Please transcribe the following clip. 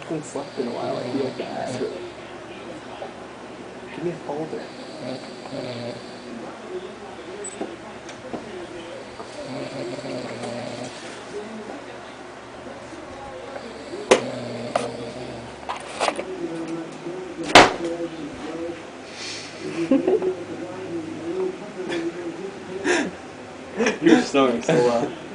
haven't slept in a while. I feel bad. Give me a folder. You're snoring so loud.